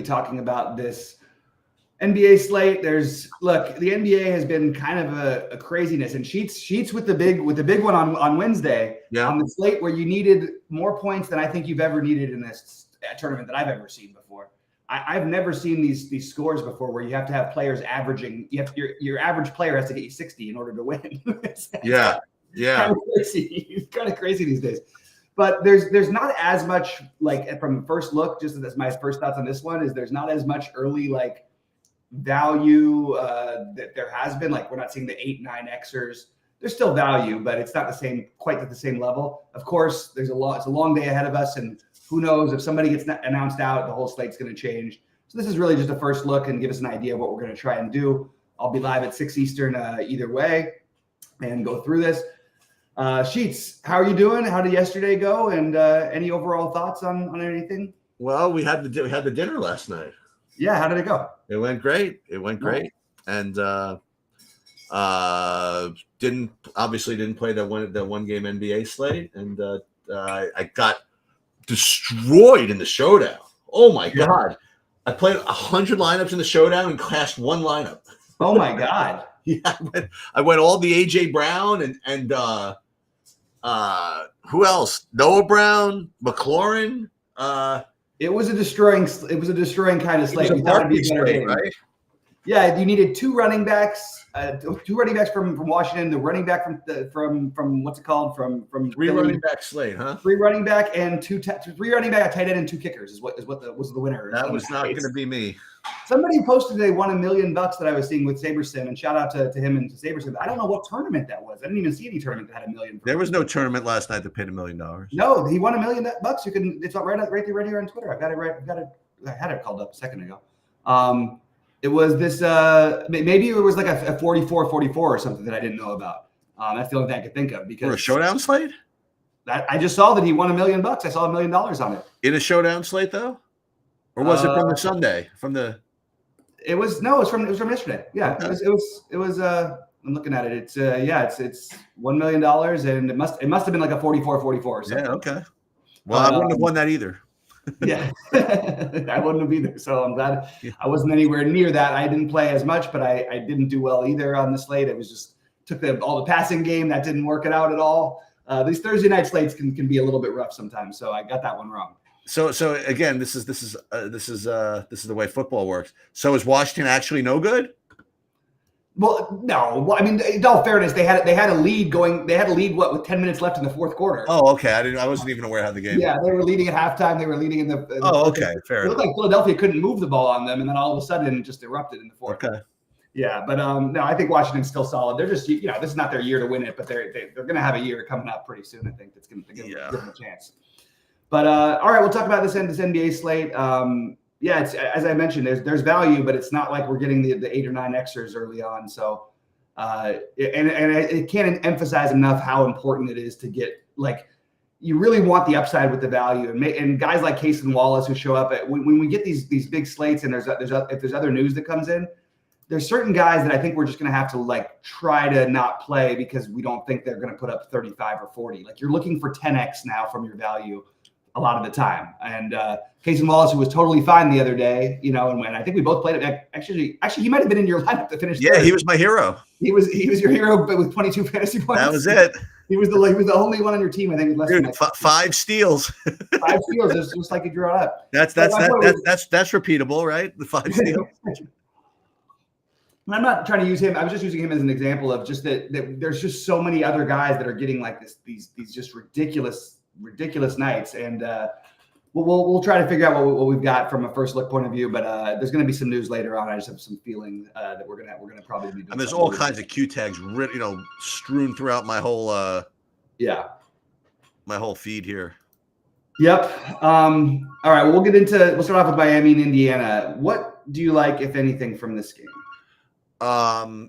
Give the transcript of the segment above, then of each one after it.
talking about this NBA slate. The NBA has been kind of a craziness, and Sheets with the big one on Wednesday on the slate where you needed more points than I think you've ever needed in this tournament that I've ever seen before. I've never seen these scores before where you have to have players averaging. Your average player has to get you 60 in order to win. It's kind of crazy. It's kind of crazy these days. But there's not as much, like, from first look, just as my first thoughts on this one is there's not as much early like value that there has been. Like, we're not seeing the 8-9xers. There's still value, but it's not quite at the same level. Of course, it's a long day ahead of us, and who knows if somebody gets announced out, the whole slate's going to change. So this is really just a first look and give us an idea of what we're going to try and do. I'll be live at 6 Eastern either way and go through this. Sheets, how are you doing? How did yesterday go? And any overall thoughts on anything? Well, we had the dinner last night. Yeah, how did it go? It went great. And didn't play the one game NBA slate, and I got destroyed in the showdown. Oh my God. I played 100 lineups in the showdown and cashed one lineup. Oh my God. Yeah, I went all the AJ Brown and who else? Noah Brown, McLaurin. It was a destroying kind of slate. You thought it'd be a better game, right? Yeah, you needed two running backs from Washington, the running back from what's it called from three Philly. Running back slate, huh? Three running back and three running back, a tight end, and two kickers was the winner. That was not going to be me. Somebody posted they won $1 million that I was seeing with Saberson, and shout out to him and to Saberson. I don't know what tournament that was. I didn't even see any tournament that had $1 million. There was no tournament last night that paid $1 million. No, he won $1 million. You can. It's right here on Twitter. I got it right. I had it called up a second ago. It was this, maybe it was like a 44-44 or something that I didn't know about. That's the only thing I could think of. Because for a showdown slate? I just saw that he won $1 million. I saw $1 million on it. In a showdown slate, though? Or was it from the Sunday? It was from yesterday. Yeah, okay. It was I'm looking at it. It's $1 million, and it must have been like a 44-44 or something. Yeah, okay. Well, I wouldn't have won that either. Yeah, I wouldn't have either. So I'm glad I wasn't anywhere near that. I didn't play as much, but I didn't do well either on the slate. It was just took all the passing game. That didn't work it out at all. These Thursday night slates can be a little bit rough sometimes. So I got that one wrong. So again, this is the way football works. So is Washington actually no good? Well, no. Well, I mean, in all fairness, they had a lead going. They had a lead with 10 minutes left in the fourth quarter. Oh, okay. I wasn't even aware how the game. Yeah, they were leading at halftime. They were leading in the. Okay, fair. It looked like Philadelphia couldn't move the ball on them, and then all of a sudden, it just erupted in the fourth. Okay. Yeah, but no, I think Washington's still solid. They're just, this is not their year to win it, but they're going to have a year coming up pretty soon. I think that's going to give them a chance. But all right, we'll talk about this NBA slate. Yeah, it's, as I mentioned, there's value, but it's not like we're getting the 8 or 9 Xers early on. So, and I can't emphasize enough how important it is to get, like, you really want the upside with the value, and guys like Case and Wallace who show up when we get these big slates, and if there's other news that comes in, there's certain guys that I think we're just going to have to, like, try to not play because we don't think they're going to put up 35 or 40. Like, you're looking for 10x now from your value a lot of the time. And Case and Wallace, who was totally fine the other day, and when I think we both played it. Actually, he might have been in your lineup to finish. Yeah, third. He was my hero. He was your hero, but with 22 fantasy points. That was it. He was the only one on your team, I think. With less than 5 steals. 5 steals, just like you drew it up. That's repeatable, right? The 5 steals. I'm not trying to use him. I was just using him as an example of just that there's just so many other guys that are getting like these just ridiculous nights, and we'll try to figure out what we've got from a first look point of view. But there's going to be some news later on. I just have some feeling that we're gonna probably be doing. And there's all kinds of Q tags, strewn throughout my whole my whole feed here. Yep. All right. We'll start off with Miami and Indiana. What do you like, if anything, from this game?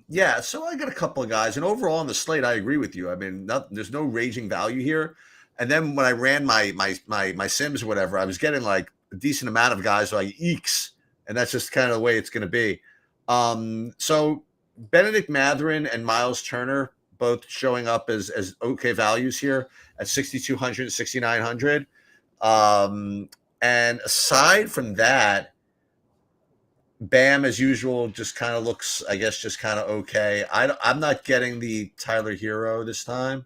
Yeah, so I got a couple of guys, and overall on the slate, I agree with you. I mean, there's no raging value here. And then when I ran my Sims or whatever, I was getting like a decent amount of guys like eeks, and that's just kind of the way it's going to be. So Benedict Mathurin and Miles Turner both showing up as okay values here at 6,200 and 6,900. And aside from that, Bam, as usual, just kind of looks, I guess, just kind of okay. I'm not getting the Tyler Hero this time.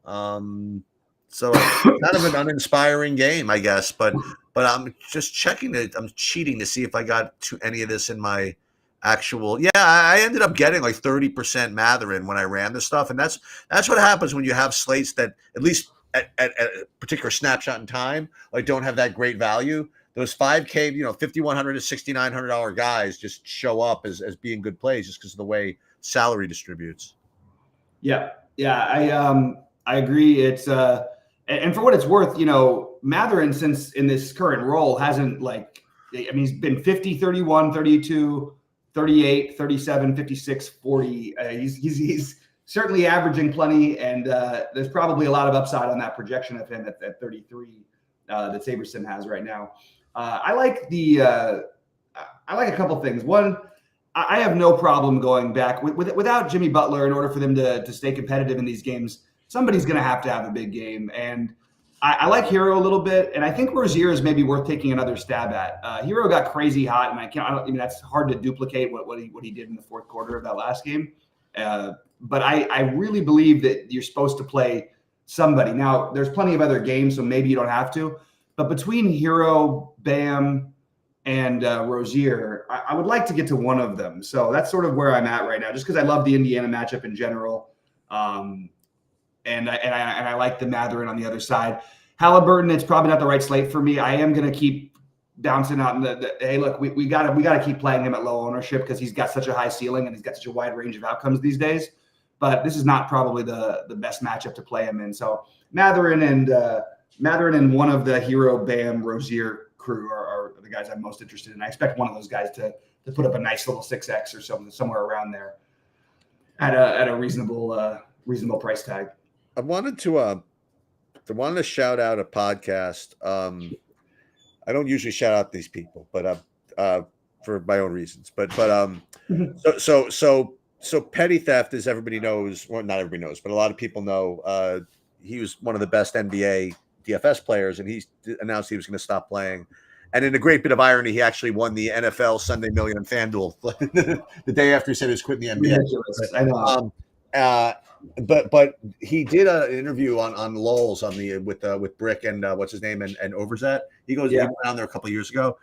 So kind of an uninspiring game, I guess. But I'm just checking it. I'm cheating to see if I got any of this in my actual. Yeah, I ended up getting like 30% Matherin when I ran this stuff, and that's what happens when you have slates that at least at a particular snapshot in time, like don't have that great value. Those 5K, $5,100 to $6,900 guys just show up as being good plays just because of the way salary distributes. Yeah, I agree. It's and for what it's worth, Matherin, since in this current role, hasn't he's been 50, 31, 32, 38, 37, 56, 40. He's certainly averaging plenty, and there's probably a lot of upside on that projection of him at 33 that Saberson has right now. I like a couple things. One, I have no problem going back without Jimmy Butler. In order for them to stay competitive in these games, somebody's going to have a big game. And I like Hero a little bit, and I think Rozier is maybe worth taking another stab at. Hero got crazy hot, and that's hard to duplicate what he did in the fourth quarter of that last game. But I really believe that you're supposed to play somebody. Now, there's plenty of other games, so maybe you don't have to. But between Hero, Bam, and Rozier, I would like to get to one of them. So that's sort of where I'm at right now, just because I love the Indiana matchup in general. And I like the Matherin on the other side. Halliburton, it's probably not the right slate for me. I am going to keep bouncing out in hey, look, we got to keep playing him at low ownership because he's got such a high ceiling and he's got such a wide range of outcomes these days. But this is not probably the best matchup to play him in. So Matherin and one of the Hero, Bam, Rozier crew are the guys I'm most interested in. I expect one of those guys to put up a nice little 6X or something somewhere around there at a reasonable price tag. I wanted to shout out a podcast. I don't usually shout out these people, but for my own reasons. But so Petty Theft, as everybody knows, well, not everybody knows, but a lot of people know, he was one of the best NBA DFS players, and he announced he was going to stop playing. And in a great bit of irony, he actually won the NFL Sunday Million and FanDuel the day after he said he was quitting the NBA. I know. But he did an interview on Lulz with Brick and what's his name and Overzet. He goes, he went on there a couple of years ago.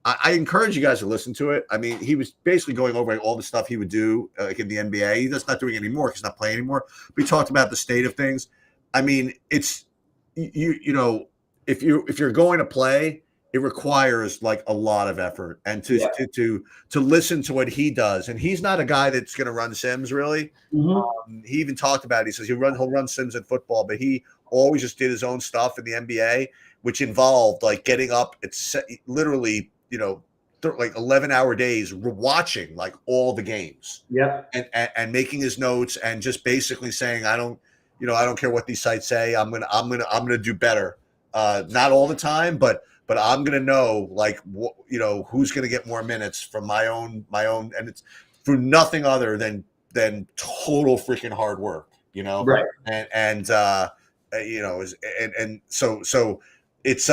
I encourage you guys to listen to it. I mean, he was basically going over all the stuff he would do in the NBA. He's not doing it anymore because he's not playing anymore. But he talked about the state of things. I mean, it's you know, if you're going to play, it requires like a lot of effort, and to listen to what he does. And he's not a guy that's going to run sims really. Mm-hmm. He even talked about it. He says he'll run sims in football, but he always just did his own stuff in the NBA, which involved like getting up at literally, like 11-hour days watching like all the games. And making his notes and just basically saying, I don't care what these sites say. I'm gonna do better. Not all the time, but I'm gonna know like who's gonna get more minutes from my own, and it's through nothing other than total freaking hard work, right? And so it's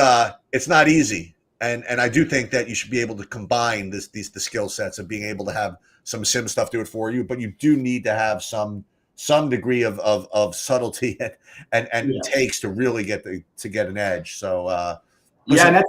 not easy, and I do think that you should be able to combine the skill sets of being able to have some sim stuff do it for you, but you do need to have some degree of subtlety and takes to really get an edge. So and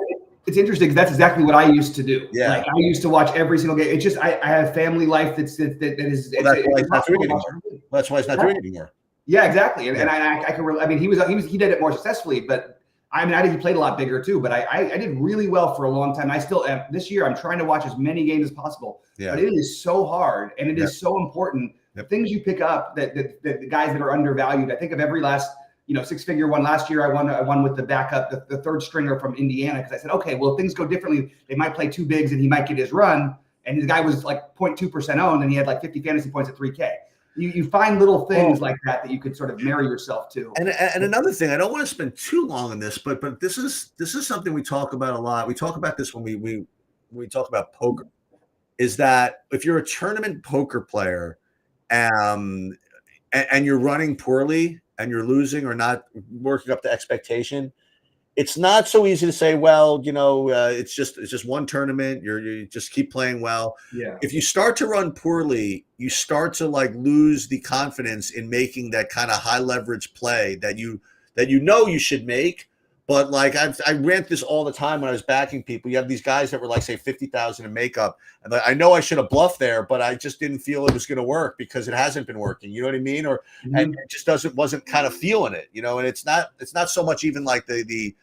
it's interesting because that's exactly what I used to do. Yeah, like I used to watch every single game. It's just I have family life that is. Well, that's why he's not doing it anymore. That's why he's not doing it anymore. Yeah, exactly. And I can. I mean, he did it more successfully, but I think he played a lot bigger too. But I did really well for a long time. I still am. This year, I'm trying to watch as many games as possible. Yeah. But it is so hard, and it is so important. The things you pick up that the guys that are undervalued. I think of every last six-figure one last year. I won with the backup, the third stringer from Indiana, because I said, okay, well, if things go differently, they might play two bigs and he might get his run. And his guy was like 0.2% owned, and he had like 50 fantasy points at 3K. You find little things like that you could sort of marry yourself to. And another thing, I don't want to spend too long on this, but this is something we talk about a lot. We talk about this when we talk about poker, is that if you're a tournament poker player, and you're running poorly and you're losing or not working up to expectation, it's not so easy to say, well, it's just one tournament. You just keep playing well. Yeah. If you start to run poorly, you start to like lose the confidence in making that kind of high leverage play that you you should make. But like I rant this all the time when I was backing people. You have these guys that were like, say, 50,000 in makeup, and I know I should have bluffed there, but I just didn't feel it was going to work because it hasn't been working. You know what I mean? Or and it just wasn't kind of feeling it. And it's not so much even like the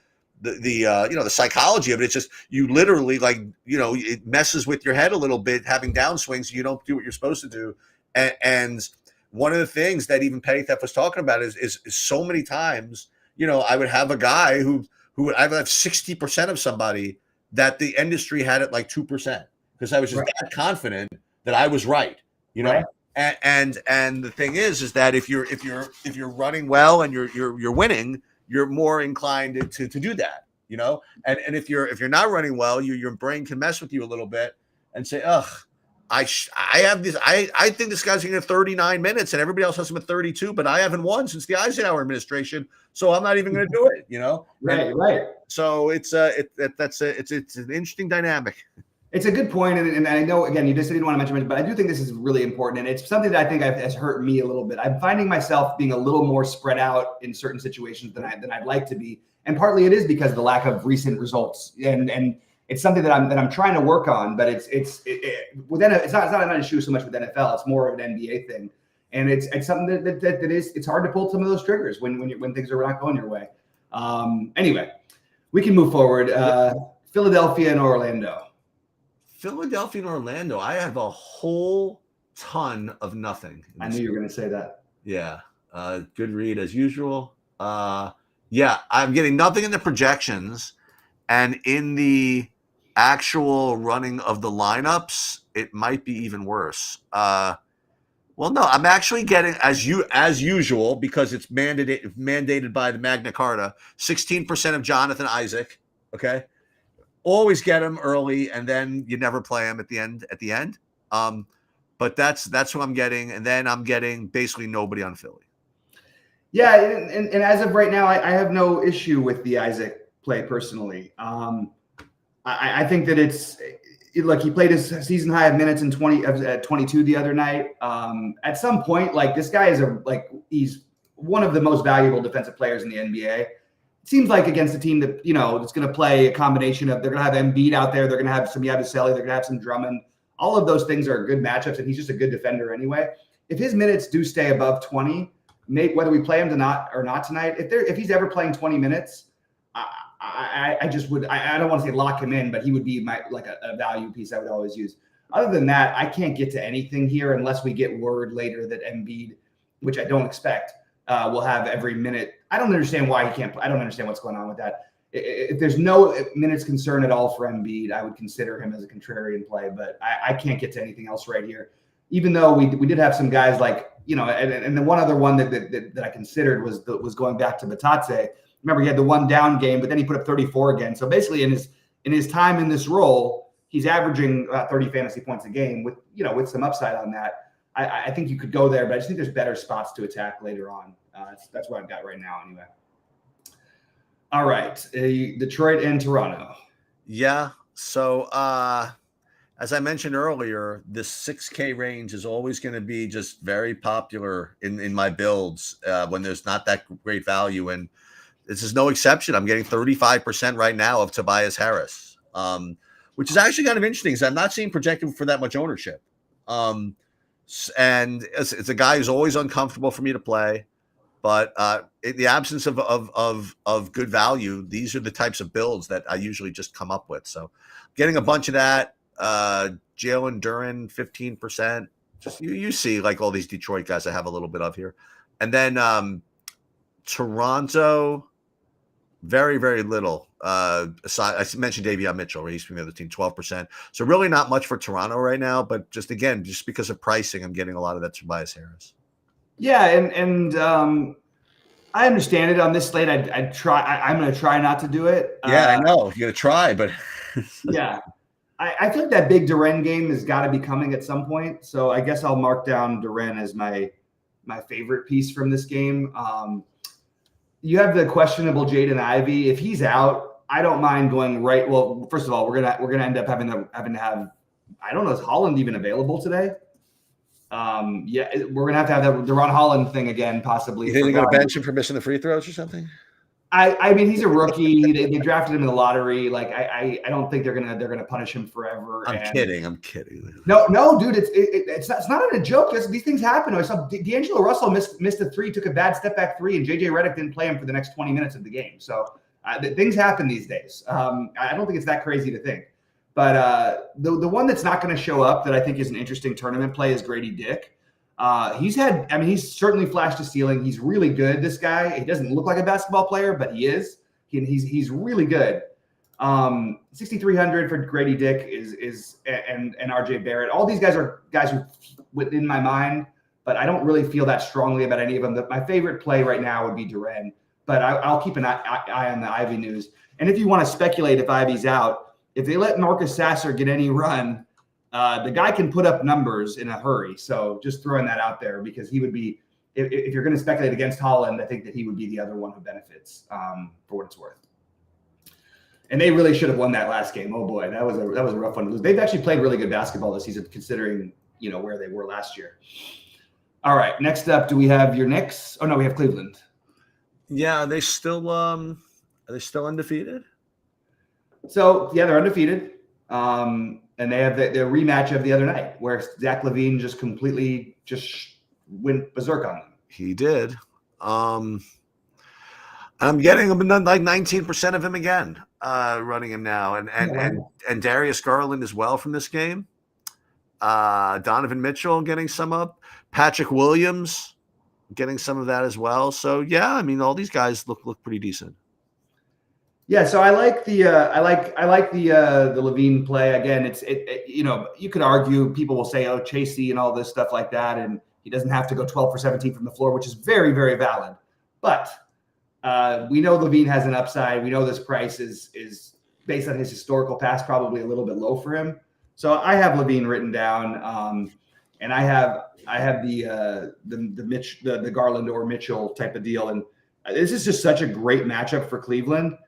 psychology of it. It's just you literally like it messes with your head a little bit having downswings. You don't do what you're supposed to do, and one of the things that even Petty Theft was talking about is so many times. I would have a guy who I would have 60% of somebody that the industry had at like 2% because I was just that confident that I was right. Right. And the thing is that if you're running well and you're winning, you're more inclined to do that. And if you're not running well, your brain can mess with you a little bit and say, ugh. I have this. I think this guy's going to get 39 minutes, and everybody else has him at 32. But I haven't won since the Eisenhower administration, so I'm not even going to do it. Right. So it's an interesting dynamic. It's a good point, and I know again you just didn't want to mention it, but I do think this is really important, and it's something that I think has hurt me a little bit. I'm finding myself being a little more spread out in certain situations than I'd like to be, and partly it is because of the lack of recent results, and it's something that I'm trying to work on, but it's not an issue so much with NFL. It's more of an NBA thing, and it's something that is it's hard to pull some of those triggers when things are not going your way. Anyway, we can move forward. Philadelphia and Orlando. Philadelphia and Orlando. I have a whole ton of nothing. I knew you were going to say that. Yeah, good read as usual. Yeah, I'm getting nothing in the projections, and in the actual running of the lineups, it might be even worse. Well, no, I'm actually getting as usual because it's mandated by the Magna Carta. 16% of Jonathan Isaac. Okay, always get him early, and then you never play him at the end. But that's who I'm getting, and then I'm getting basically nobody on Philly. Yeah, and as of right now, I have no issue with the Isaac play personally. I think that look, he played his season high of minutes in 22 the other night. At some point, like this guy is he's one of the most valuable defensive players in the NBA. It seems like against a team that that's going to play a combination of they're going to have Embiid out there, they're going to have some Yabusele, they're going to have some Drummond. All of those things are good matchups, and he's just a good defender anyway. If his minutes do stay above 20, whether we play him or not tonight, if he's ever playing 20 minutes. I just would. I don't want to say lock him in, but he would be a value piece I would always use. Other than that, I can't get to anything here unless we get word later that Embiid, which I don't expect, will have every minute. I don't understand why he can't play. I don't understand what's going on with that. If there's no minutes concern at all for Embiid, I would consider him as a contrarian play. But I can't get to anything else right here. Even though we did have some guys like and the one other one that I considered was going back to Batatse. Remember, he had the one down game, but then he put up 34 again. So basically, in his time in this role, he's averaging 30 fantasy points a game with some upside on that. I think you could go there, but I just think there's better spots to attack later on. That's what I've got right now, anyway. All right, Detroit and Toronto. Yeah. So as I mentioned earlier, this 6K range is always going to be just very popular in my builds when there's not that great value. And this is no exception. I'm getting 35% right now of Tobias Harris, which is actually kind of interesting because I'm not seeing projected for that much ownership. And it's a guy who's always uncomfortable for me to play. But in the absence of good value, these are the types of builds that I usually just come up with. So getting a bunch of that, Jalen Duren, 15%. Just you see like all these Detroit guys I have a little bit of here. And then Toronto, very, very little. Aside, I mentioned Davion Mitchell, right? He's from the other team, 12%. So really not much for Toronto right now, but just because of pricing, I'm getting a lot of that Tobias Harris. Yeah, and I understand it on this slate. I'm going to try not to do it. Yeah, I know. You're going to try, but yeah. I feel like that big Duren game has got to be coming at some point. So I guess I'll mark down Duren as my favorite piece from this game. you have the questionable Jaden Ivey. If he's out, I don't mind going right. Well, first of all, we're gonna end up having to have. I don't know, is Holland even available today? Yeah, we're gonna have the Ron Holland thing again, possibly. You think they're gonna bench him for missing the free throws or something? I mean, he's a rookie. They drafted him in the lottery. Like, I don't think they're gonna punish him forever. I'm kidding. No, dude, it's not a joke. These things happen. I saw D'Angelo Russell missed a three, took a bad step back three, and JJ Redick didn't play him for the next 20 minutes of the game. So things happen these days. I don't think it's that crazy to think. But the one that's not going to show up that I think is an interesting tournament play is Grady Dick. He's certainly flashed a ceiling. He's really good, this guy. He doesn't look like a basketball player, but he is. He's really good. 6,300 for Grady Dick and RJ Barrett. All these guys are guys who within my mind, but I don't really feel that strongly about any of them. My favorite play right now would be Duren, but I'll keep an eye on the Ivy news. And if you want to speculate if Ivy's out, if they let Marcus Sasser get any run, the guy can put up numbers in a hurry. So just throwing that out there, because he would be, if you're going to speculate against Holland, I think that he would be the other one who benefits for what it's worth. And they really should have won that last game. Oh boy, that was a rough one to lose. They've actually played really good basketball this season, considering where they were last year. All right, next up, do we have your Knicks? Oh no, we have Cleveland. Yeah, are they still undefeated? So yeah, they're undefeated. And they have the rematch of the other night where Zach LaVine just completely went berserk on them. He did. I'm getting him like 19% of him again, running him now. And Darius Garland as well from this game. Donovan Mitchell getting some up. Patrick Williams getting some of that as well. So yeah, I mean, all these guys look pretty decent. Yeah, so I like the LaVine play. Again, you could argue, people will say, oh, Chasey and all this stuff like that, and he doesn't have to go 12 for 17 from the floor, which is very, very valid. But we know LaVine has an upside. We know this price is based on his historical past, probably a little bit low for him. So I have LaVine written down, and I have the Garland or Mitchell type of deal. And this is just such a great matchup for Cleveland.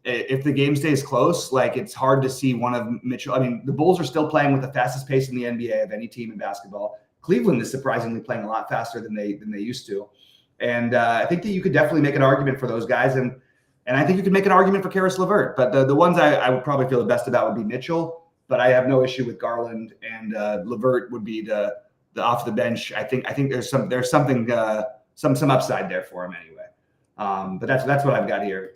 If the game stays close, like, it's hard to see one of Mitchell. I mean, the Bulls are still playing with the fastest pace in the NBA of any team in basketball. Cleveland is surprisingly playing a lot faster than they used to. And I think that you could definitely make an argument for those guys. And I think you could make an argument for Karis LeVert. But the ones I would probably feel the best about would be Mitchell. But I have no issue with Garland, and LeVert would be the off the bench. I think there's something some upside there for him anyway. But that's what I've got here.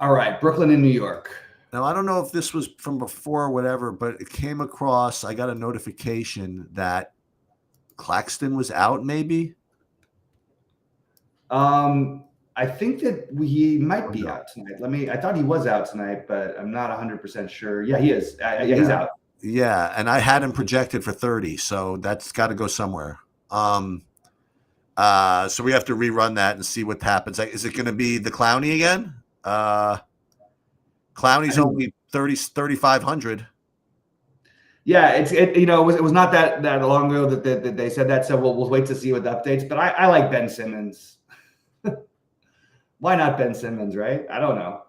All right, Brooklyn and New York. Now, I don't know if this was from before or whatever, but it came across, I got a notification that Claxton was out, maybe? I think that he might be out tonight. I thought he was out tonight, but I'm not 100% sure. Yeah, he is. He's out. Yeah, and I had him projected for 30, so that's got to go somewhere. So we have to rerun that and see what happens. Is it going to be the Clowney again? Clowney's only 3,500. Yeah, it was not that long ago that they said that. So we'll wait to see what the updates. But I like Ben Simmons. Why not Ben Simmons? Right? I don't know.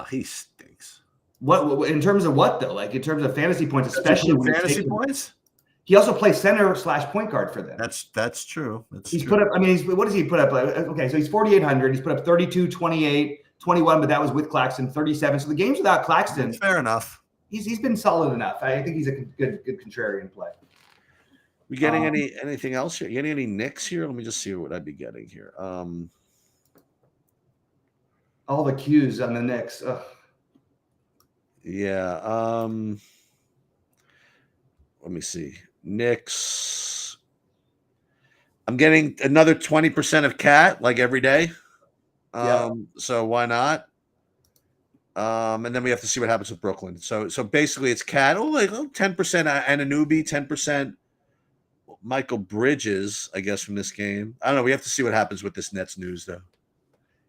He stinks. What in terms of what though? Like in terms of fantasy points, especially fantasy points. He also plays center / point guard for them. That's true. He's put up. I mean, what does he put up? Okay, so he's 4,800. He's put up 32, 28, 21, but that was with Claxton. 37. So the games without Claxton, fair enough. He's been solid enough. I think he's a good contrarian play. We getting anything else here? You getting any Knicks here? Let me just see what I'd be getting here. All the cues on the Knicks. Ugh. Yeah. Let me see. Knicks. I'm getting another 20% of Cat like every day. So why not? And then we have to see what happens with Brooklyn. So basically it's Cat. 10% Anunoby, 10% Michael Bridges, I guess, from this game. I don't know. We have to see what happens with this Nets news though.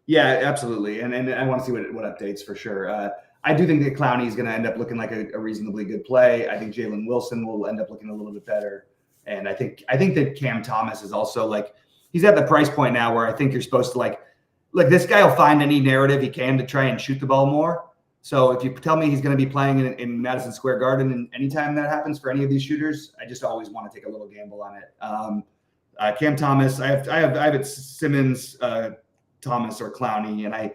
Yeah, absolutely. And I want to see what updates for sure. I do think that Clowney is going to end up looking like a reasonably good play. I think Jalen Wilson will end up looking a little bit better. And I think that Cam Thomas is also like, he's at the price point now where I think you're supposed to like, look, this guy will find any narrative he can to try and shoot the ball more. So if you tell me he's going to be playing in Madison Square Garden, and anytime that happens for any of these shooters, I just always want to take a little gamble on it. Cam Thomas, I have it Simmons, Thomas, or Clowney, and I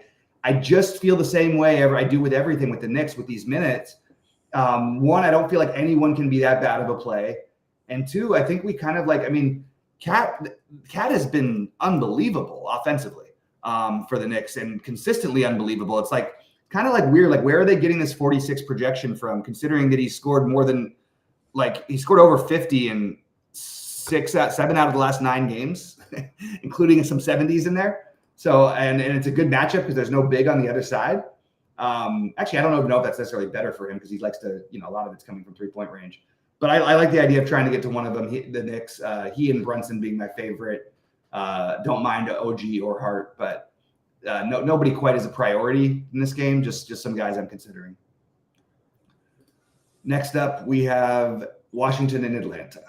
just feel the same way I do with everything with the Knicks with these minutes. One, I don't feel like anyone can be that bad of a play, and two, I think we kind of like, I mean, Cat has been unbelievable offensively for the Knicks, and consistently unbelievable. It's like kind of like weird, like where are they getting this 46 projection from, considering that he scored more than, like, he scored over 50 in 7 out of the last 9 games, including some 70s in there. So, and it's a good matchup because there's no big on the other side. Actually, I don't know if that's necessarily better for him because he likes to, a lot of it's coming from 3-point range. But I like the idea of trying to get to one of them. The Knicks, he and Brunson being my favorite. Don't mind OG or Hart, but nobody quite is a priority in this game. Just some guys I'm considering. Next up, we have Washington and Atlanta.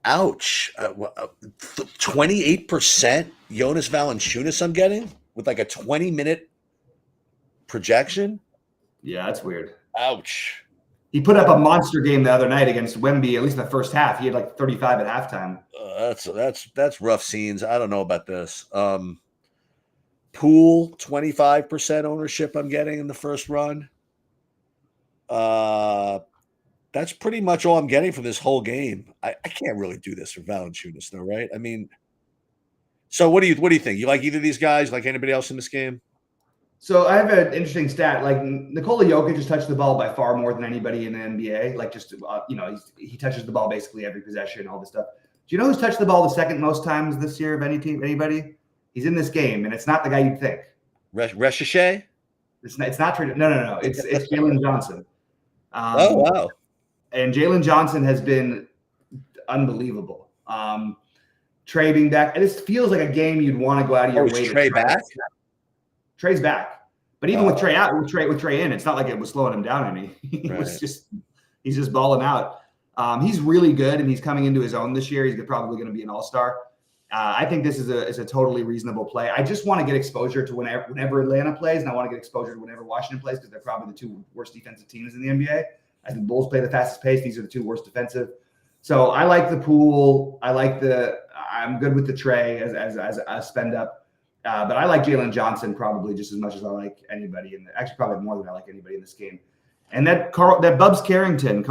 Ouch. 28% Jonas Valanciunas I'm getting with like a 20-minute projection. Yeah, that's weird. Ouch. He put up a monster game the other night against Wemby, at least in the first half. He had like 35 at halftime. That's rough scenes. I don't know about this. Pool, 25% ownership I'm getting in the first run. That's pretty much all I'm getting from this whole game. I can't really do this for Valanciunas, though, right? I mean, so what do you think? You like either of these guys? Like anybody else in this game? So I have an interesting stat. Like Nikola Jokic has touched the ball by far more than anybody in the NBA. Like just he touches the ball basically every possession, all this stuff. Do you know who's touched the ball the second most times this year of anybody? He's in this game, and it's not the guy you'd think. Reshichet? It's not. No. It's Jalen Johnson. Oh wow! And Jalen Johnson has been unbelievable. Trey being back, and this feels like a game you'd want to go out of your way to Trey back. Trey's back, but even with Trey out, with Trey in, it's not like it was slowing him down any. He's just balling out. He's really good, and he's coming into his own this year. He's probably going to be an all-star. I think this is a totally reasonable play. I just want to get exposure to whenever Atlanta plays, and I want to get exposure to whenever Washington plays because they're probably the 2 worst defensive teams in the NBA. I think Bulls play the fastest pace. These are the 2 worst defensive. So I like the pool. I'm good with the Trey as a spend up. But I like Jalen Johnson probably just as much as I like anybody actually probably more than I like anybody in this game. And that Carlton Carrington,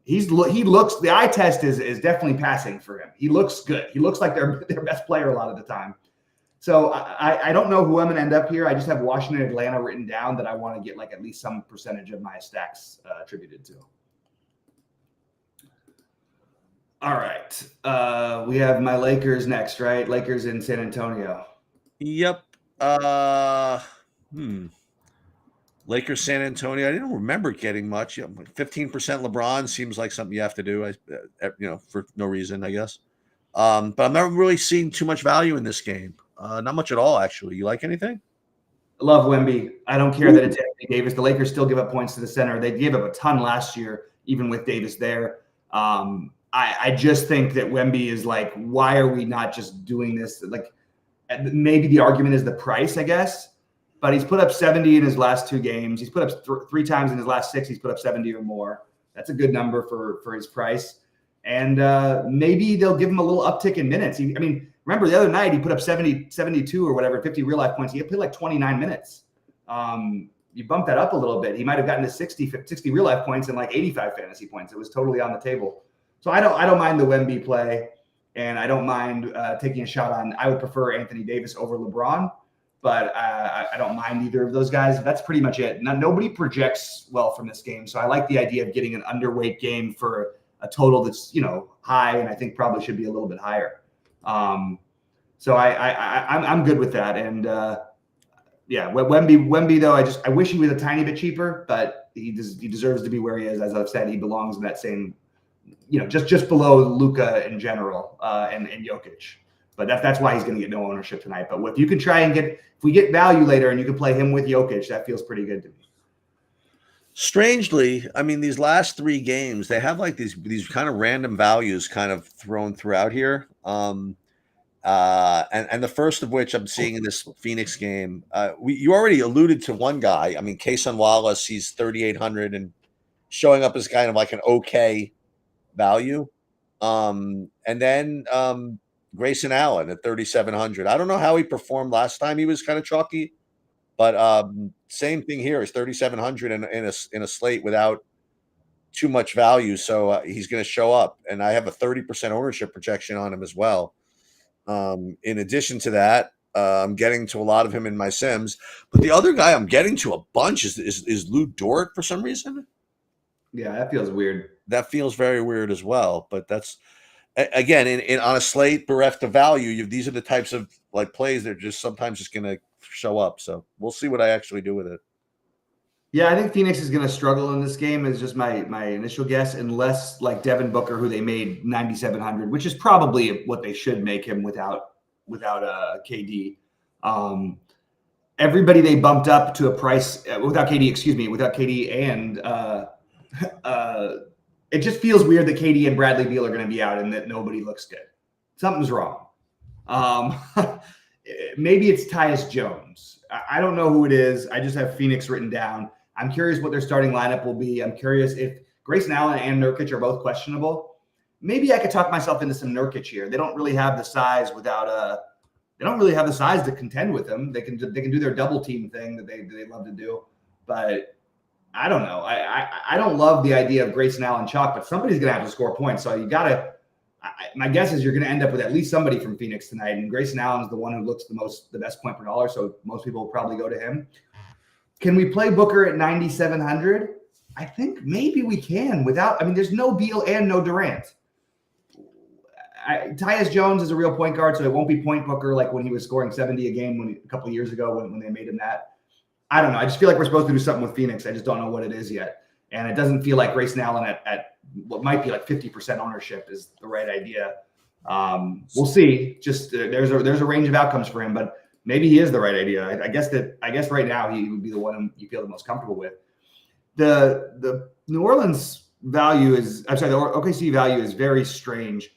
he looks, the eye test is definitely passing for him. He looks good. He looks like their best player a lot of the time. So I don't know who I'm going to end up here. I just have Washington, Atlanta written down that I want to get like at least some percentage of my stacks attributed to. All right. We have my Lakers next, right? Lakers in San Antonio. Yep. Lakers, San Antonio. I didn't remember getting much. 15% LeBron seems like something you have to do, for no reason, I guess. But I'm not really seeing too much value in this game. Not much at all, actually. You like anything? I love Wemby. I don't care that it's Anthony Davis. The Lakers still give up points to the center. They gave up a ton last year, even with Davis there. I just think that Wemby is like, why are we not just doing this? Like, maybe the argument is the price, I guess. But he's put up 70 in his last 2 games. He's put up 3 times in his last 6. He's put up 70 or more. That's a good number for his price. And maybe they'll give him a little uptick in minutes. Remember the other night he put up 72 or whatever, 50 real life points. He played like 29 minutes. You bump that up a little bit. He might have gotten to 60 real life points and like 85 fantasy points. It was totally on the table. So I don't mind the Wemby play, and I don't mind taking a shot on. I would prefer Anthony Davis over LeBron. But I don't mind either of those guys. That's pretty much it. Nobody projects well from this game. So I like the idea of getting an underweight game for a total that's, high, and I think probably should be a little bit higher. So I'm good with that. And Wemby though, I wish he was a tiny bit cheaper, but he deserves to be where he is. As I've said, he belongs in that same, just below Luka in general, and Jokic. But that's why he's going to get no ownership tonight. But if you can try and if we get value later and you can play him with Jokic, that feels pretty good to me. Strangely, I mean, these last 3 games, they have like these kind of random values kind of thrown throughout here. And the first of which I'm seeing in this Phoenix game. You already alluded to one guy. I mean, Kason Wallace, he's 3,800 and showing up as kind of like an okay value. And then Grayson Allen at 3,700. I don't know how he performed last time. He was kind of chalky, but same thing here. Is 3,700 in a slate without too much value. So he's going to show up, and I have a 30% ownership projection on him as well. In addition to that, I'm getting to a lot of him in my sims, but the other guy I'm getting to a bunch is Lou Dort for some reason. Yeah, that feels weird. That feels very weird as well. But that's again in on a slate bereft of value. These are the types of like plays that are just sometimes just going to show up. So we'll see what I actually do with it. Yeah, I think Phoenix is going to struggle in this game. Is just my initial guess, unless like Devin Booker, who they made 9,700, which is probably what they should make him without KD. Everybody they bumped up to a price without KD, and it just feels weird that KD and Bradley Beal are going to be out and that nobody looks good. Something's wrong. Maybe it's Tyus Jones. I don't know who it is. I just have Phoenix written down. I'm curious what their starting lineup will be. I'm curious if Grayson Allen and Nurkic are both questionable. Maybe I could talk myself into some Nurkic here. They don't really have the size they don't really have the size to contend with them. They can do their double team thing that they love to do. But I don't know. I don't love the idea of Grayson Allen chalk, but somebody's going to have to score points. So you got to my guess is you're going to end up with at least somebody from Phoenix tonight. And Grayson Allen is the one who looks the best point per dollar. So most people will probably go to him. Can we play Booker at 9,700? I think maybe we can there's no Beal and no Durant. Tyus Jones is a real point guard, so it won't be point Booker like when he was scoring 70 a game a couple of years ago when they made him that. I don't know. I just feel like we're supposed to do something with Phoenix. I just don't know what it is yet. And it doesn't feel like Grayson Allen at what might be like 50% ownership is the right idea. We'll see. Just there's a range of outcomes for him, but maybe he is the right idea. I guess right now he would be the one you feel the most comfortable with. The New Orleans value is, the OKC value is very strange.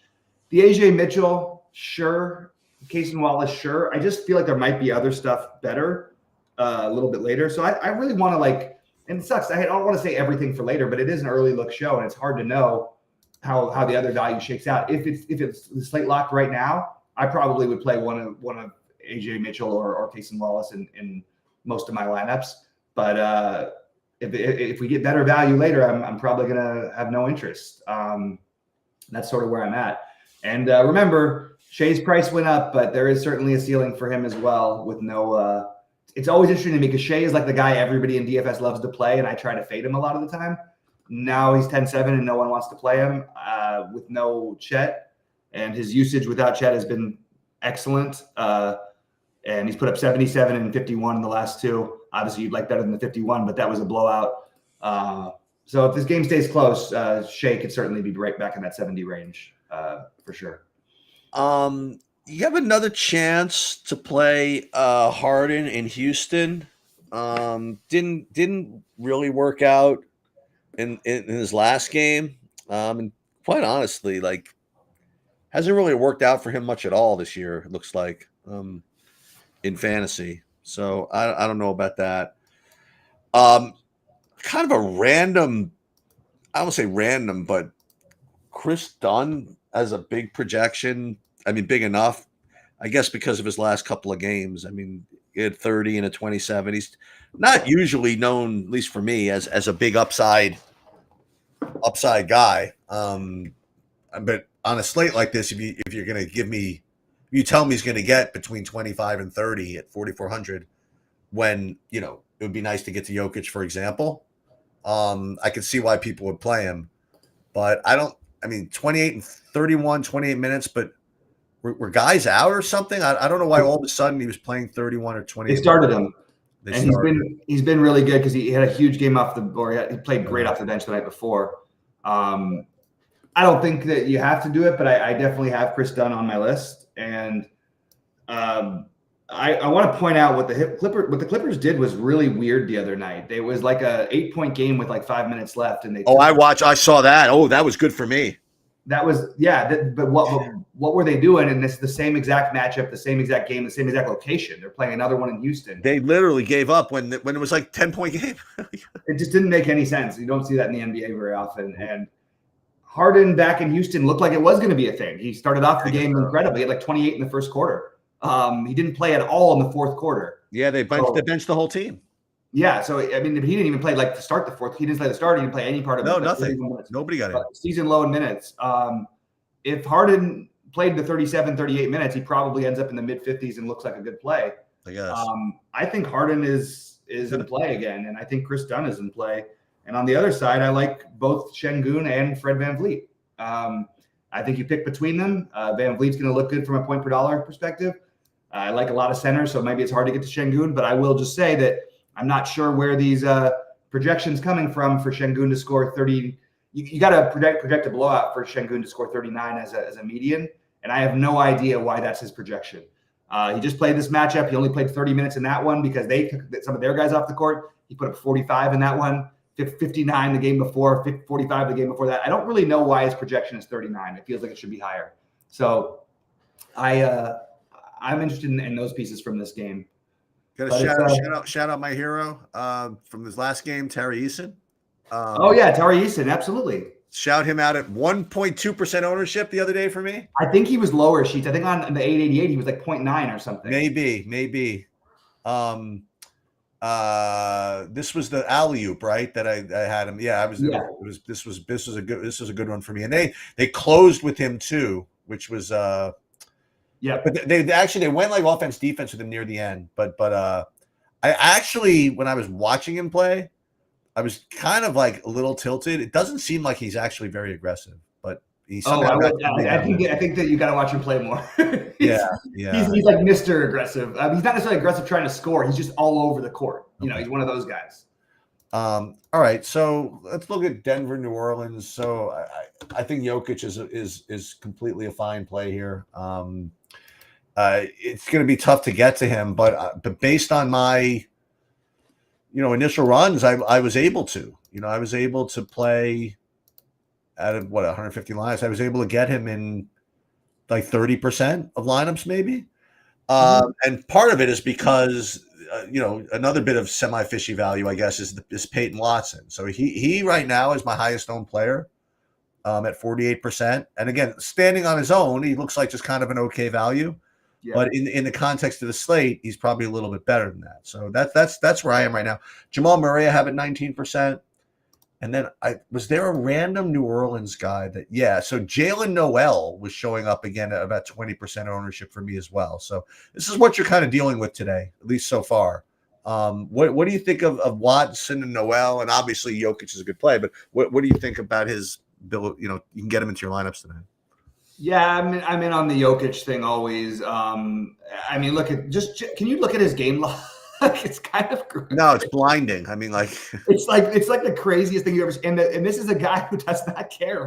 The AJ Mitchell, sure. Kason Wallace, sure. I just feel like there might be other stuff better a little bit later. So I really want to and it sucks. I don't want to say everything for later, but it is an early look show, and it's hard to know how the other value shakes out. If it's the slate locked right now, I probably would play one of AJ Mitchell or Kason Wallace in most of my lineups. But if we get better value later, I'm probably gonna have no interest. That's sort of where I'm at. And remember, Shea's price went up, but there is certainly a ceiling for him as well. With no, it's always interesting to me because Shea is like the guy everybody in DFS loves to play, and I try to fade him a lot of the time. Now he's 10-7 and no one wants to play him with no Chet, and his usage without Chet has been excellent. And he's put up 77 and 51 in the last two. Obviously, you'd like better than the 51, but that was a blowout. So if this game stays close, Shea could certainly be right back in that 70 range for sure. You have another chance to play Harden in Houston. Didn't really work out in his last game. And quite honestly, hasn't really worked out for him much at all this year, it looks like, in fantasy. So I don't know about that. Kind of a random, I won't say random, but Chris Dunn has a big projection. I mean, big enough, I guess, because of his last couple of games. I mean, he had 30 and a 27. He's not usually known, at least for me, as a big upside guy. But on a slate like this, if you're going to give me, you tell me he's going to get between 25 and 30 at 4,400, when it would be nice to get to Jokic, for example. I could see why people would play him, but I don't. I mean, 28 and 31, 28 minutes, but were guys out or something? I don't know why all of a sudden he was playing 31 or 28. They started him. He's been really good because he had a huge game off he played great off the bench the night before. I don't think that you have to do it, but I definitely have Chris Dunn on my list. And I want to point out what the Clippers did was really weird the other night. It was like a 8-point game with like 5 minutes left, and I saw that. Oh, that was good for me. That was but what were they doing? And it's the same exact matchup, the same exact game, the same exact location. They're playing another one in Houston. They literally gave up when it was like 10-point game. It just didn't make any sense. You don't see that in the NBA very often. And Harden back in Houston looked like it was going to be a thing. He started off the game incredibly. He had like 28 in the first quarter. He didn't play at all in the fourth quarter. Yeah, they benched the whole team. Yeah, so I mean, he didn't even play like to start the fourth. He didn't play the start. He didn't play any part of it. No, nothing. Nobody got in. Season low in minutes. If Harden played the 37, 38 minutes, he probably ends up in the mid-50s and looks like a good play. I guess. I think Harden is in play again, and I think Chris Dunn is in play. And on the other side, I like both Şengün and Fred VanVleet. I think you pick between them. VanVleet's going to look good from a point per dollar perspective. I like a lot of centers, so maybe it's hard to get to Şengün, but I will just say that I'm not sure where these projections coming from for Şengün to score 30. You got to project a blowout for Şengün to score 39 as a median, and I have no idea why that's his projection. He just played this matchup. He only played 30 minutes in that one because they took some of their guys off the court. He put up 45 in that one, 59 the game before, 45 the game before that. I don't really know why his projection is 39. It feels like it should be higher. So I'm interested in those pieces from this game. Got to shout out my hero from this last game, Tari Eason. Tari Eason, absolutely. Shout him out at 1.2% ownership the other day for me. I think he was lower sheets. I think on the 888 he was like 0.9 or something. Maybe. This was the alley-oop, right? That I had him. Yeah, this was a good one for me. And they closed with him too, which was But they went like offense defense with him near the end. But I actually, when I was watching him play, I was kind of like a little tilted. It doesn't seem like he's actually very aggressive, but he's. I think that you got to watch him play more. He's like Mr. Aggressive. He's not necessarily aggressive trying to score. He's just all over the court. You know, he's one of those guys. All right, so let's look at Denver, New Orleans. So I think Jokic is completely a fine play here. It's going to be tough to get to him, but based on my initial runs, I was able to. I was able to play out of 150 lines. I was able to get him in like 30% of lineups, maybe. And part of it is because another bit of semi-fishy value, I guess, is Peyton Watson. So he right now is my highest owned player at 48%. And again, standing on his own, he looks like just kind of an okay value. Yeah. But in the context of the slate, he's probably a little bit better than that. So that's where I am right now. Jamal Murray, I have at 19%. And then was there a random New Orleans guy so Jalen Noel was showing up again at about 20% ownership for me as well. So this is what you're kind of dealing with today, at least so far. What do you think of Watson and Noel? And obviously Jokic is a good play, but what do you think about his bill? You can get him into your lineups today. Yeah, I'm in on the Jokic thing always. Can you look at his game log? It's kind of great. No, it's blinding. I mean, it's like the craziest thing you ever seen. And this is a guy who does not care.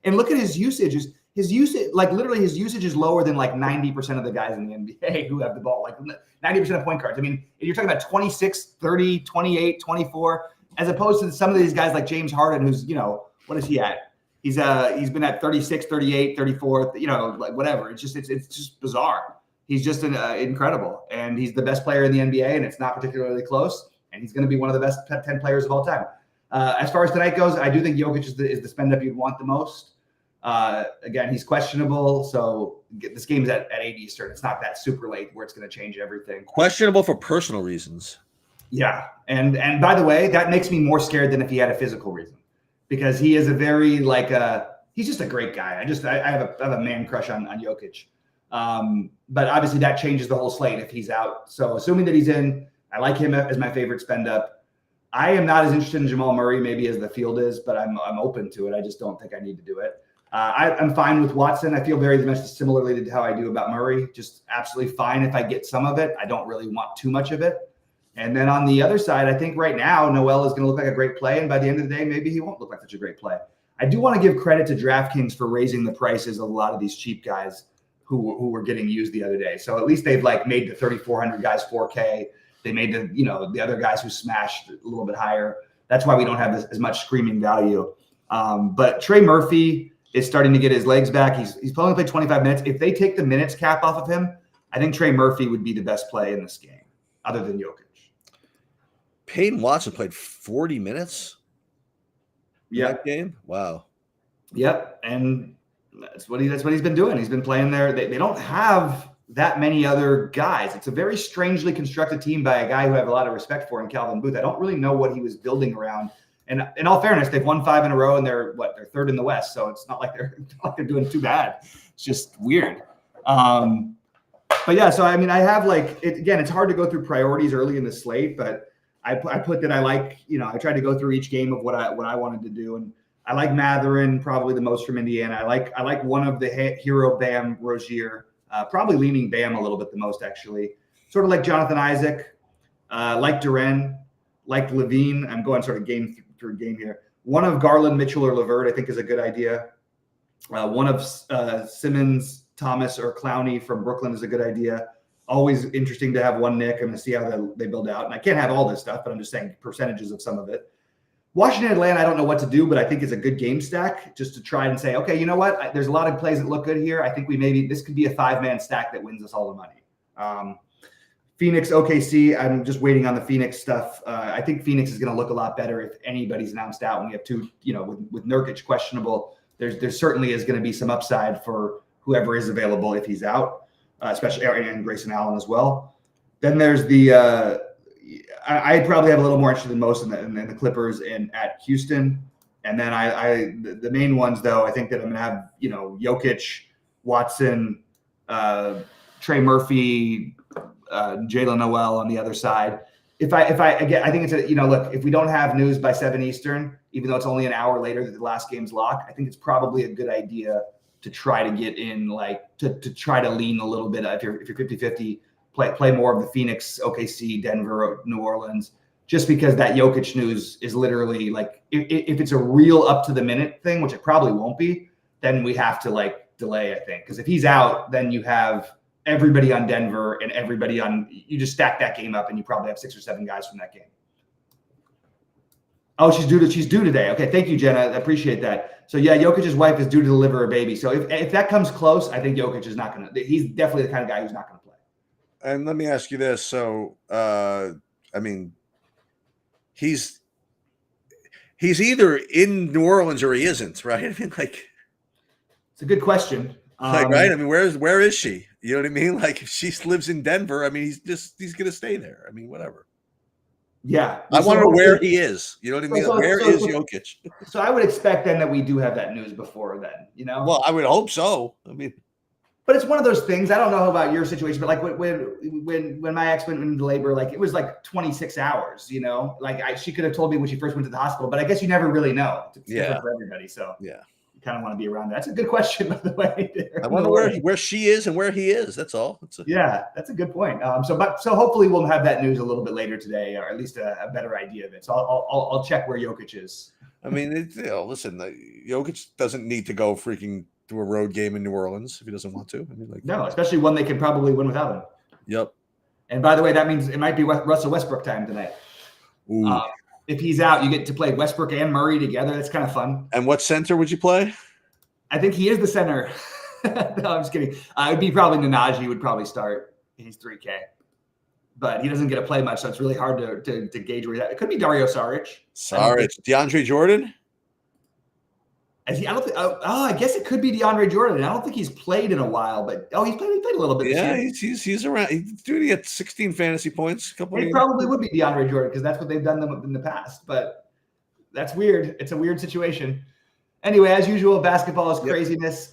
And look at his usage. His usage is lower than like 90% of the guys in the NBA who have the ball. Like 90% of point guards. I mean, you're talking about 26, 30, 28, 24, as opposed to some of these guys like James Harden, who's what is he at? He's been at 36, 38, 34, whatever. It's just bizarre. He's just incredible, and he's the best player in the NBA, and it's not particularly close. And he's going to be one of the best 10 players of all time. As far as tonight goes, I do think Jokic is the spend up you'd want the most. Again, he's questionable, so this game is at 8 Eastern. It's not that super late where it's going to change everything. Questionable for personal reasons. Yeah, and by the way, that makes me more scared than if he had a physical reason, because he is a very he's just a great guy. I have a man crush on Jokic. But obviously that changes the whole slate if he's out. So assuming that he's in, I like him as my favorite spend up. I am not as interested in Jamal Murray maybe as the field is, but I'm open to it. I just don't think I need to do it. I'm fine with Watson. I feel very much similarly to how I do about Murray. Just absolutely fine if I get some of it. I don't really want too much of it. And then on the other side, I think right now Noel is going to look like a great play, and by the end of the day, maybe he won't look like such a great play. I do want to give credit to DraftKings for raising the prices of a lot of these cheap guys. who were getting used the other day. So at least they've like made the 3,400 guys 4K. They made the other guys who smashed a little bit higher. That's why we don't have as much screaming value. But Trey Murphy is starting to get his legs back. He's only played 25 minutes. If they take the minutes cap off of him, I think Trey Murphy would be the best play in this game, other than Jokic. Peyton Watson played 40 minutes in that game. Wow. Yep, and that's what he's been doing. He's been playing there. They don't have that many other guys. It's a very strangely constructed team by a guy who I have a lot of respect for in Calvin Booth. I don't really know what he was building around. And in all fairness, they've won 5 in a row, and they're third in the West. So it's not like they're doing too bad. It's just weird. But yeah, so I mean, I have again, it's hard to go through priorities early in the slate, but I put that I tried to go through each game of what I wanted to do, and I like Matherin probably the most from Indiana. I like one of the hero Bam Rozier, probably leaning Bam a little bit the most actually. Sort of like Jonathan Isaac, like Duren, like Levine. I'm going sort of game through game here. One of Garland, Mitchell, or LeVert I think is a good idea. One of Simmons, Thomas, or Clowney from Brooklyn is a good idea. Always interesting to have one Nick. I'm going to see how they build out. And I can't have all this stuff, but I'm just saying percentages of some of it. Washington, Atlanta, I don't know what to do, but I think it's a good game stack just to try and say, okay, you know what? There's a lot of plays that look good here. I think this could be a 5-man stack that wins us all the money. Phoenix, OKC, I'm just waiting on the Phoenix stuff. I think Phoenix is going to look a lot better if anybody's announced out. When we have two, with Nurkic questionable, there certainly is going to be some upside for whoever is available if he's out, especially and Grayson Allen as well. Then there's the I probably have a little more interested in most in the Clippers and at Houston. And then the main ones though, I think that I'm gonna have, Jokic, Watson, Trey Murphy, Jalen Noel on the other side. I think it's look, if we don't have news by 7 Eastern, even though it's only an hour later that the last game's locked, I think it's probably a good idea to try to get in, to try to lean a little bit. If you're 50-50, play more of the Phoenix, OKC, Denver, New Orleans, just because that Jokic news is literally if it's a real up to the minute thing, which it probably won't be, then we have to delay, I think. Because if he's out, then you have everybody on Denver and everybody you just stack that game up and you probably have 6 or 7 guys from that game. Oh, she's due today. Okay. Thank you, Jenna. I appreciate that. So yeah, Jokic's wife is due to deliver a baby. So if that comes close, I think Jokic is not going to, he's definitely the kind of guy who's not going to play. And let me ask you this. So, I mean, he's either in New Orleans or he isn't, right? I mean, it's a good question. Right? I mean, where is she? You know what I mean? If she lives in Denver, I mean, he's going to stay there. I mean, whatever. Yeah. I want to know where he is. You know what I mean? Where is Jokic? So I would expect then that we do have that news before then, Well, I would hope so. I mean, but it's one of those things. I don't know about your situation, but when my ex went into labor, it was 26 hours, she could have told me when she first went to the hospital, but I guess you never really know. It's different for everybody. So yeah, you kind of want to be around that. That's a good question, by the way. I wonder where she is and where he is. That's all. Yeah, that's a good point. So hopefully we'll have that news a little bit later today, or at least a better idea of it. So I'll check where Jokic is. I mean, listen, Jokic doesn't need to go freaking to a road game in New Orleans if he doesn't want to. I mean, no, especially one they can probably win without him. Yep. And by the way, that means it might be Russell Westbrook time tonight. If he's out, you get to play Westbrook and Murray together. That's kind of fun. And what center would you play? I think he is the center. No, I'm just kidding. It would be probably Nnaji would probably start. He's 3K. But he doesn't get to play much, so it's really hard to gauge where he's at. It could be Dario Saric. DeAndre Jordan? I guess it could be DeAndre Jordan. I don't think he's played in a while, but he played a little bit. Yeah, he's around. He had 16 fantasy points. It probably would be DeAndre Jordan because that's what they've done them in the past. But that's weird. It's a weird situation. Anyway, as usual, basketball is craziness.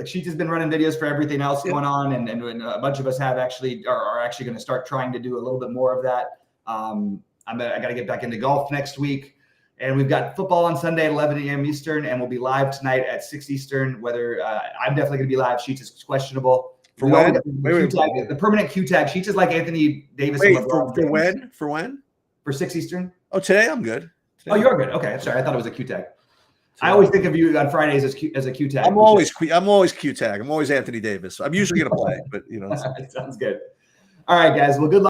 Sheets has been running videos for everything else going on, and a bunch of us are actually going to start trying to do a little bit more of that. I got to get back into golf next week. And we've got football on Sunday at 11 a.m. Eastern, and we'll be live tonight at 6 Eastern. Whether I'm definitely going to be live. Sheets is questionable. For when? The permanent Q tag. Sheets is like Anthony Davis. For when? For 6 Eastern. Oh, today I'm good. Oh, you're good. Okay, sorry. I thought it was a Q tag. I always think of you on Fridays as a Q tag. I'm always Q tag. I'm always Anthony Davis. I'm usually going to play, but Sounds good. All right, guys. Well, good luck.